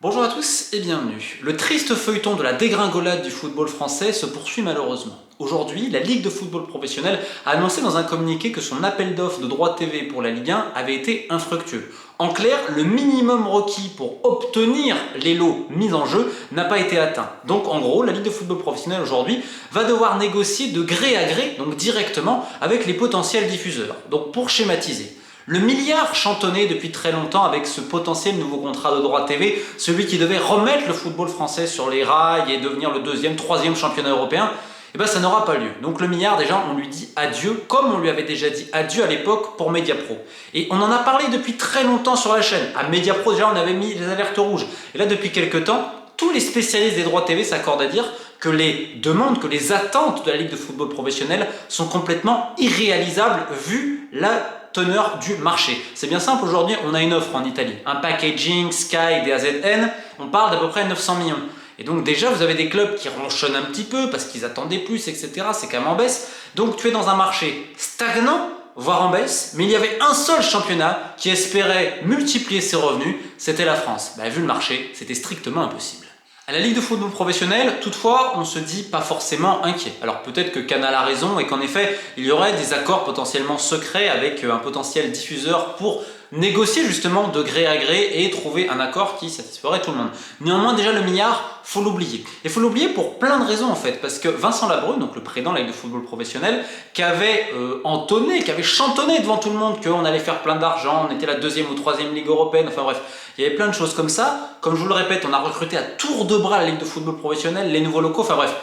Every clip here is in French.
Bonjour à tous et bienvenue. Le triste feuilleton de la dégringolade du football français se poursuit malheureusement. Aujourd'hui, la Ligue de football professionnel a annoncé dans un communiqué que son appel d'offres de droits TV pour la Ligue 1 avait été infructueux. En clair, le minimum requis pour obtenir les lots mis en jeu n'a pas été atteint. Donc en gros, la Ligue de football professionnel aujourd'hui va devoir négocier de gré à gré, donc directement, avec les potentiels diffuseurs. Donc pour schématiser, le milliard chantonné depuis très longtemps avec ce potentiel nouveau contrat de droit TV, celui qui devait remettre le football français sur les rails et devenir le deuxième, troisième championnat européen, eh ben ça n'aura pas lieu. Donc le milliard, déjà, on lui dit adieu, comme on lui avait déjà dit adieu à l'époque pour Mediapro. Et on en a parlé depuis très longtemps sur la chaîne. À Mediapro, déjà, on avait mis les alertes rouges. Et là, depuis quelques temps, tous les spécialistes des droits TV s'accordent à dire que les demandes, que les attentes de la Ligue de football professionnel sont complètement irréalisables vu la teneur du marché. C'est bien simple, aujourd'hui on a une offre en Italie, un packaging, Sky, DAZN, on parle d'à peu près 900 millions. Et donc déjà vous avez des clubs qui ronchonnent un petit peu parce qu'ils attendaient plus, etc. C'est quand même en baisse. Donc tu es dans un marché stagnant, voire en baisse, mais il y avait un seul championnat qui espérait multiplier ses revenus, c'était la France. Vu le marché, c'était strictement impossible. À la Ligue de football professionnel, toutefois, on se dit pas forcément inquiet. Alors peut-être que Canal a raison et qu'en effet, il y aurait des accords potentiellement secrets avec un potentiel diffuseur pour négocier justement de gré à gré et trouver un accord qui satisferait tout le monde. Néanmoins, déjà le milliard, faut l'oublier. Et faut l'oublier pour plein de raisons en fait, parce que Vincent Labrune, donc le président de la Ligue de football professionnel, qui avait entonné, qui avait chantonné devant tout le monde qu'on allait faire plein d'argent, on était la deuxième ou troisième ligue européenne, enfin bref, il y avait plein de choses comme ça. Comme je vous le répète, on a recruté à tour de bras la Ligue de football professionnel, les nouveaux locaux, enfin bref,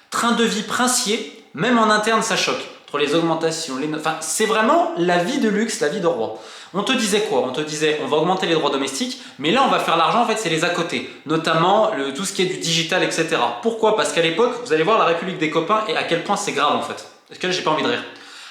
train de vie princier, même en interne ça choque. Entre les augmentations, enfin c'est vraiment la vie de luxe, la vie de roi. On te disait quoi? On te disait on va augmenter les droits domestiques, mais là on va faire l'argent, en fait c'est les à côté, notamment tout ce qui est du digital, etc. Pourquoi? Parce qu'à l'époque, vous allez voir la République des copains et à quel point c'est grave en fait. Parce que là j'ai pas envie de rire.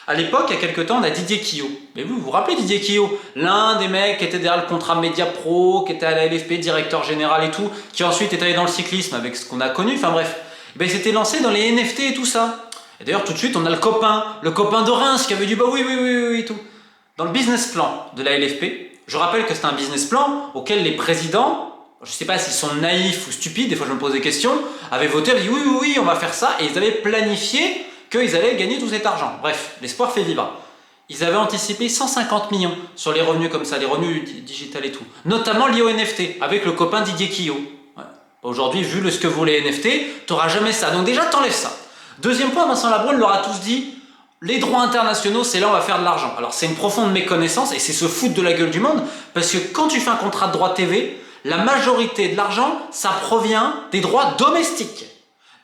À l'époque, il y a quelques temps, on a Didier Quillot. Mais vous vous rappelez Didier Quillot? L'un des mecs qui était derrière le contrat Mediapro, qui était à la LFP, directeur général et tout, qui ensuite est allé dans le cyclisme avec ce qu'on a connu, enfin bref. Il s'était lancé dans les NFT et tout ça. Et d'ailleurs, tout de suite, on a le copain de Reims qui avait dit bah oui et tout. Dans le business plan de la LFP, je rappelle que c'est un business plan auquel les présidents, je ne sais pas s'ils sont naïfs ou stupides, des fois je me pose des questions, avaient voté, avaient dit oui, on va faire ça, et ils avaient planifié qu'ils allaient gagner tout cet argent. Bref, l'espoir fait vivre. Ils avaient anticipé 150 millions sur les revenus comme ça, les revenus digital et tout, notamment liés au NFT, avec le copain Didier Quillot. Ouais. Aujourd'hui, vu ce que vaut les NFT, tu n'auras jamais ça. Donc déjà, t'enlèves ça. Deuxième point, Vincent Labrune leur a tous dit, les droits internationaux, c'est là où on va faire de l'argent. Alors c'est une profonde méconnaissance et c'est se foutre de la gueule du monde, parce que quand tu fais un contrat de droit TV, la majorité de l'argent, ça provient des droits domestiques.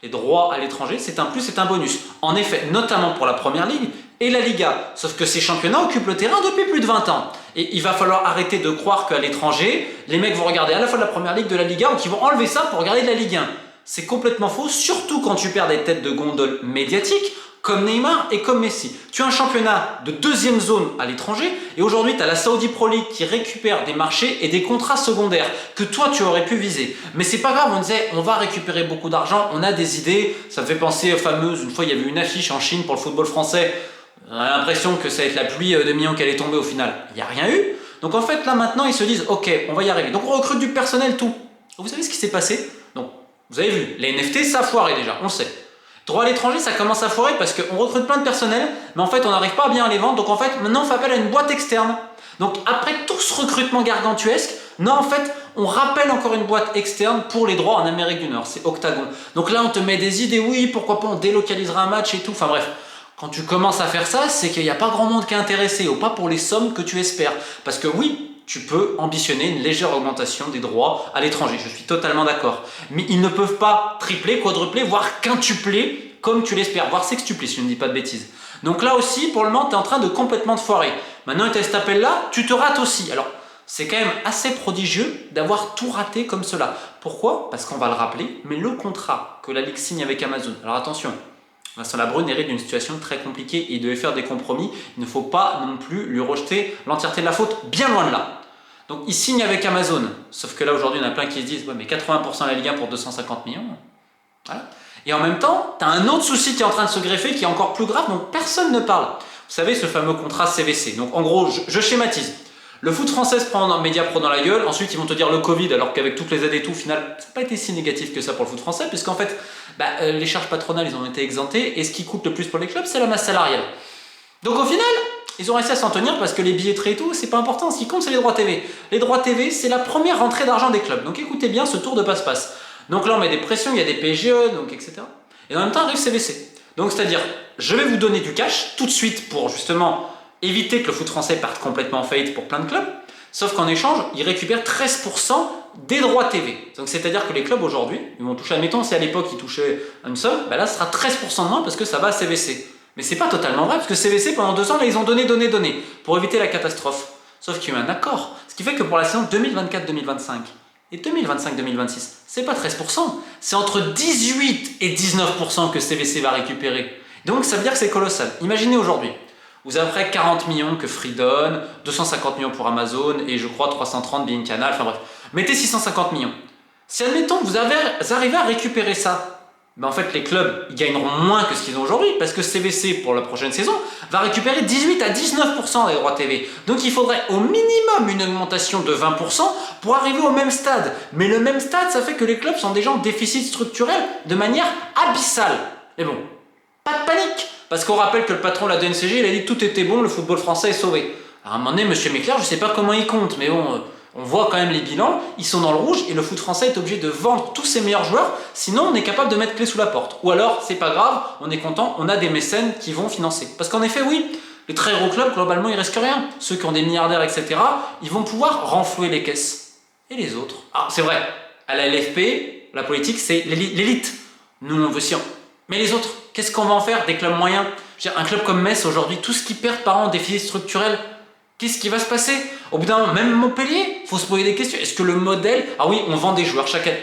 Les droits à l'étranger, c'est un plus, c'est un bonus. En effet, notamment pour la Première Ligue et la Liga. Sauf que ces championnats occupent le terrain depuis plus de 20 ans. Et il va falloir arrêter de croire qu'à l'étranger, les mecs vont regarder à la fois de la Première Ligue, de la Liga, ou qu'ils vont enlever ça pour regarder de la Ligue 1. C'est complètement faux, surtout quand tu perds des têtes de gondole médiatiques, comme Neymar et comme Messi. Tu as un championnat de deuxième zone à l'étranger et aujourd'hui tu as la Saudi Pro League qui récupère des marchés et des contrats secondaires que toi tu aurais pu viser. Mais c'est pas grave, on disait on va récupérer beaucoup d'argent, on a des idées, ça me fait penser aux fameuses, une fois il y avait une affiche en Chine pour le football français, on a l'impression que ça va être la pluie de millions qui allait tomber au final. Il n'y a rien eu. Donc en fait là maintenant ils se disent ok on va y arriver. Donc on recrute du personnel tout. Vous savez ce qui s'est passé? Donc vous avez vu, les NFT ça a foiré déjà, on le sait. Droit à l'étranger, ça commence à foirer parce qu'on recrute plein de personnel, mais en fait, on n'arrive pas à bien les vendre. Donc en fait, maintenant, on fait appel à une boîte externe. Donc après tout ce recrutement gargantuesque, non, en fait, on rappelle encore une boîte externe pour les droits en Amérique du Nord. C'est Octagon. Donc là, on te met des idées, oui, pourquoi pas, on délocalisera un match et tout. Enfin bref, quand tu commences à faire ça, c'est qu'il n'y a pas grand monde qui est intéressé, ou pas pour les sommes que tu espères. Parce que oui, tu peux ambitionner une légère augmentation des droits à l'étranger. Je suis totalement d'accord. Mais ils ne peuvent pas tripler, quadrupler, voire quintupler comme tu l'espères, voire sextupler si je ne dis pas de bêtises. Donc là aussi, pour le moment, tu es en train de complètement te foirer. Maintenant, tu as cet appel-là, tu te rates aussi. Alors, c'est quand même assez prodigieux d'avoir tout raté comme cela. Pourquoi? Parce qu'on va le rappeler, mais le contrat que la Ligue signe avec Amazon, alors attention, Vincent Labrune hérite d'une situation très compliquée et il devait faire des compromis. Il ne faut pas non plus lui rejeter l'entièreté de la faute, bien loin de là. Donc il signe avec Amazon, sauf que là aujourd'hui il y en a plein qui se disent ouais, mais 80% de la Ligue 1 pour 250 millions. Voilà. Et en même temps, tu as un autre souci qui est en train de se greffer qui est encore plus grave, dont personne ne parle. Vous savez, ce fameux contrat CVC. Donc en gros, je schématise. Le foot français se prend dans média pro dans la gueule, ensuite ils vont te dire le Covid, alors qu'avec toutes les aides et tout, au final, ça n'a pas été si négatif que ça pour le foot français, puisqu'en fait, les charges patronales, ils ont été exemptées, et ce qui coûte le plus pour les clubs, c'est la masse salariale. Donc au final, ils ont réussi à s'en tenir parce que les billetteries et tout, c'est pas important, ce qui compte, c'est les droits TV. Les droits TV, c'est la première rentrée d'argent des clubs, donc écoutez bien ce tour de passe-passe. Donc là, on met des pressions, il y a des PGE, donc etc. Et en même temps, arrive CVC. Donc c'est-à-dire, je vais vous donner du cash tout de suite pour justement éviter que le foot français parte complètement en faillite pour plein de clubs, sauf qu'en échange, ils récupèrent 13% des droits TV. Donc c'est-à-dire que les clubs aujourd'hui, ils vont toucher, admettons, si à l'époque ils touchaient une somme, là ce sera 13% de moins parce que ça va à CVC. Mais c'est pas totalement vrai, parce que CVC pendant 2 ans, là, ils ont donné pour éviter la catastrophe. Sauf qu'il y a eu un accord. Ce qui fait que pour la saison 2024-2025 et 2025-2026, c'est pas 13%, c'est entre 18 et 19% que CVC va récupérer. Donc ça veut dire que c'est colossal. Imaginez aujourd'hui, vous avez après 40 millions que Free donne, 250 millions pour Amazon et je crois 330 Bein Canal, enfin bref. Mettez 650 millions. Si admettons que vous arrivez à récupérer ça, en fait les clubs ils gagneront moins que ce qu'ils ont aujourd'hui parce que CVC pour la prochaine saison va récupérer 18 à 19% des droits TV. Donc il faudrait au minimum une augmentation de 20% pour arriver au même stade. Mais le même stade, ça fait que les clubs sont déjà en déficit structurel de manière abyssale. Et bon, pas de panique, parce qu'on rappelle que le patron de la DNCG il a dit que tout était bon, le football français est sauvé. Alors à un moment donné, monsieur Méclair, je ne sais pas comment il compte, mais bon... on voit quand même les bilans, ils sont dans le rouge et le foot français est obligé de vendre tous ses meilleurs joueurs, sinon on est capable de mettre clé sous la porte. Ou alors, c'est pas grave, on est content, on a des mécènes qui vont financer. Parce qu'en effet, oui, les très gros clubs, globalement, il reste que rien. Ceux qui ont des milliardaires, etc., ils vont pouvoir renflouer les caisses. Et les autres? Ah, c'est vrai, à la LFP, la politique, c'est l'élite. Nous, on veut si. Mais les autres, qu'est-ce qu'on va en faire des clubs moyens? Un club comme Metz, aujourd'hui, tout ce qu'ils perdent par an en déficit structurel, qu'est-ce qui va se passer? Au bout d'un moment, même Montpellier, il faut se poser des questions. Est-ce que le modèle... Ah oui, on vend des joueurs chaque année.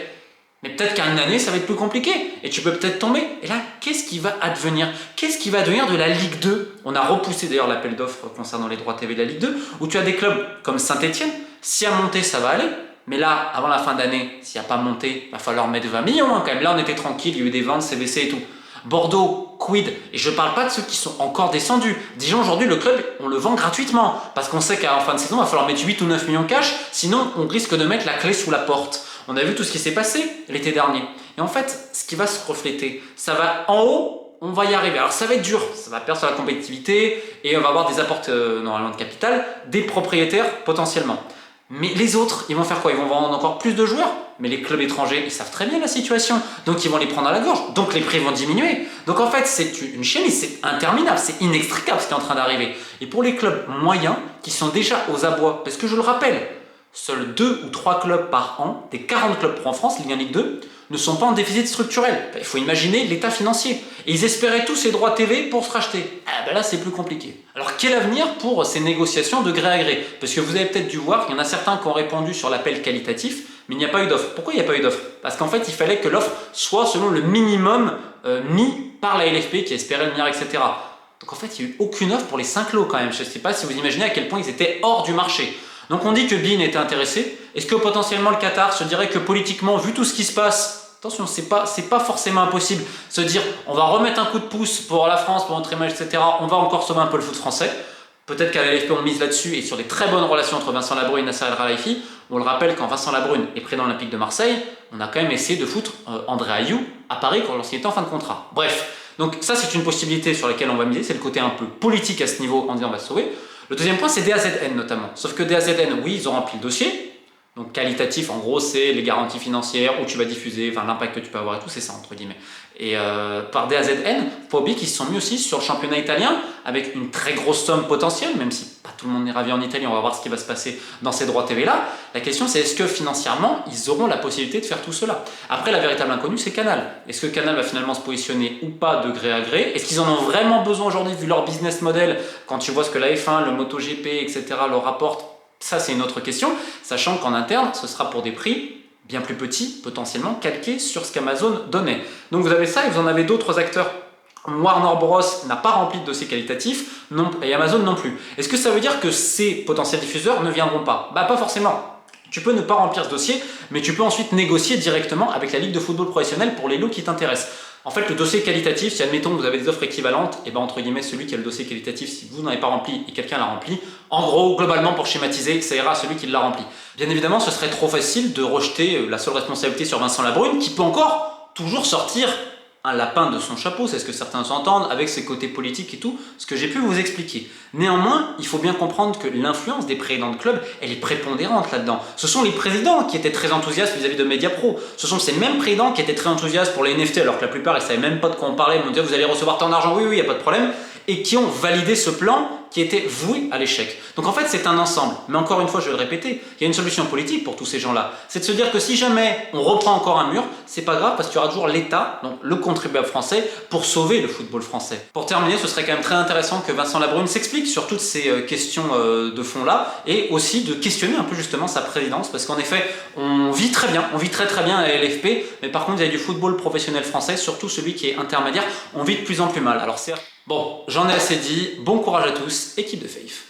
Mais peut-être qu'à une année, ça va être plus compliqué. Et tu peux peut-être tomber. Et là, qu'est-ce qui va advenir? Qu'est-ce qui va advenir de la Ligue 2? On a repoussé d'ailleurs l'appel d'offres concernant les droits TV de la Ligue 2, où tu as des clubs comme Saint-Etienne. Si à monter, ça va aller. Mais là, avant la fin d'année, s'il n'y a pas monté, il va falloir mettre 20 millions quand même. Là, on était tranquille, il y a eu des ventes, CVC et tout. Bordeaux, quid? Et je ne parle pas de ceux qui sont encore descendus. Dijon, aujourd'hui, le club, on le vend gratuitement. Parce qu'on sait qu'à la fin de saison, il va falloir mettre 8 ou 9 millions cash. Sinon, on risque de mettre la clé sous la porte. On a vu tout ce qui s'est passé l'été dernier. Et en fait, ce qui va se refléter, ça va en haut, on va y arriver. Alors ça va être dur, ça va perdre sur la compétitivité et on va avoir des apports normalement de capital des propriétaires potentiellement. Mais les autres, ils vont faire quoi? Ils vont vendre encore plus de joueurs. Mais les clubs étrangers, ils savent très bien la situation. Donc ils vont les prendre à la gorge. Donc les prix vont diminuer. Donc en fait, c'est une chaîne, c'est interminable, c'est inextricable ce qui est en train d'arriver. Et pour les clubs moyens, qui sont déjà aux abois, parce que je le rappelle, seuls 2 ou 3 clubs par an, des 40 clubs pro en France, Ligue 1, Ligue 2, ne sont pas en déficit structurel. Il faut imaginer l'état financier. Et ils espéraient tous ces droits TV pour se racheter. Ah ben là, c'est plus compliqué. Alors quel avenir pour ces négociations de gré à gré? Parce que vous avez peut-être dû voir, il y en a certains qui ont répondu sur l'appel qualitatif, mais il n'y a pas eu d'offre. Pourquoi il n'y a pas eu d'offre? Parce qu'en fait, il fallait que l'offre soit selon le minimum mis par la LFP qui espérait le milliard, etc. Donc en fait, il n'y a eu aucune offre pour les 5 lots quand même. Je ne sais pas si vous imaginez à quel point ils étaient hors du marché. Donc on dit que Bein était intéressé. Est-ce que potentiellement le Qatar se dirait que politiquement, vu tout ce qui se passe, attention, c'est pas forcément impossible, se dire on va remettre un coup de pouce pour la France, pour notre image, etc. On va encore sauver un peu le foot français. Peut-être qu'à la LFP on mise là-dessus et sur des très bonnes relations entre Vincent Labrune et Nasser El Khelaifi. On le rappelle, quand Vincent Labrune est président olympique de Marseille, on a quand même essayé de foutre André Ayew à Paris lorsqu'il était en fin de contrat. Bref, donc ça c'est une possibilité sur laquelle on va miser, c'est le côté un peu politique à ce niveau en disant on va se sauver. Le deuxième point, c'est DAZN notamment. Sauf que DAZN, oui, ils ont rempli le dossier. Donc qualitatif, en gros, c'est les garanties financières, où tu vas diffuser, enfin l'impact que tu peux avoir et tout, c'est ça, entre guillemets. Et par DAZN, il ne faut pas oublier qu'ils se sont mis aussi sur le championnat italien, avec une très grosse somme potentielle, même si pas tout le monde n'est ravi en Italie, on va voir ce qui va se passer dans ces droits TV-là. La question, c'est est-ce que financièrement, ils auront la possibilité de faire tout cela? Après, la véritable inconnue, c'est Canal. Est-ce que Canal va finalement se positionner ou pas de gré à gré? Est-ce qu'ils en ont vraiment besoin aujourd'hui, vu leur business model, quand tu vois ce que la F1, le MotoGP, etc. leur rapportent? Ça, c'est une autre question, sachant qu'en interne, ce sera pour des prix bien plus petits, potentiellement calqués sur ce qu'Amazon donnait. Donc vous avez ça et vous en avez d'autres acteurs. Warner Bros n'a pas rempli de dossier qualitatif et Amazon non plus. Est-ce que ça veut dire que ces potentiels diffuseurs ne viendront pas? Bah pas forcément. Tu peux ne pas remplir ce dossier, mais tu peux ensuite négocier directement avec la Ligue de football professionnel pour les lots qui t'intéressent. En fait, le dossier qualitatif, si admettons que vous avez des offres équivalentes, et ben entre guillemets, celui qui a le dossier qualitatif, si vous n'en avez pas rempli et quelqu'un l'a rempli, en gros, globalement, pour schématiser, ça ira à celui qui l'a rempli. Bien évidemment, ce serait trop facile de rejeter la seule responsabilité sur Vincent Labrune, qui peut encore toujours sortir un lapin de son chapeau, c'est ce que certains entendent, avec ses côtés politiques et tout, ce que j'ai pu vous expliquer. Néanmoins, il faut bien comprendre que l'influence des présidents de club, elle est prépondérante là-dedans. Ce sont les présidents qui étaient très enthousiastes vis-à-vis de Mediapro. Ce sont ces mêmes présidents qui étaient très enthousiastes pour les NFT, alors que la plupart, ils savaient même pas de quoi on parlait, ils m'ont dit vous allez recevoir tant d'argent, oui, oui, il n'y a pas de problème, et qui ont validé ce plan qui était voué à l'échec. Donc en fait, c'est un ensemble. Mais encore une fois, je vais le répéter, il y a une solution politique pour tous ces gens-là. C'est de se dire que si jamais on reprend encore un mur, c'est pas grave parce qu'il y aura toujours l'État, donc le contribuable français, pour sauver le football français. Pour terminer, ce serait quand même très intéressant que Vincent Labrune s'explique sur toutes ces questions de fond-là et aussi de questionner un peu justement sa présidence parce qu'en effet, on vit très bien, on vit très très bien à la LFP, mais par contre, il y a du football professionnel français, surtout celui qui est intermédiaire, on vit de plus en plus mal. Alors certes, bon, j'en ai assez dit, bon courage à tous, équipe de Faith.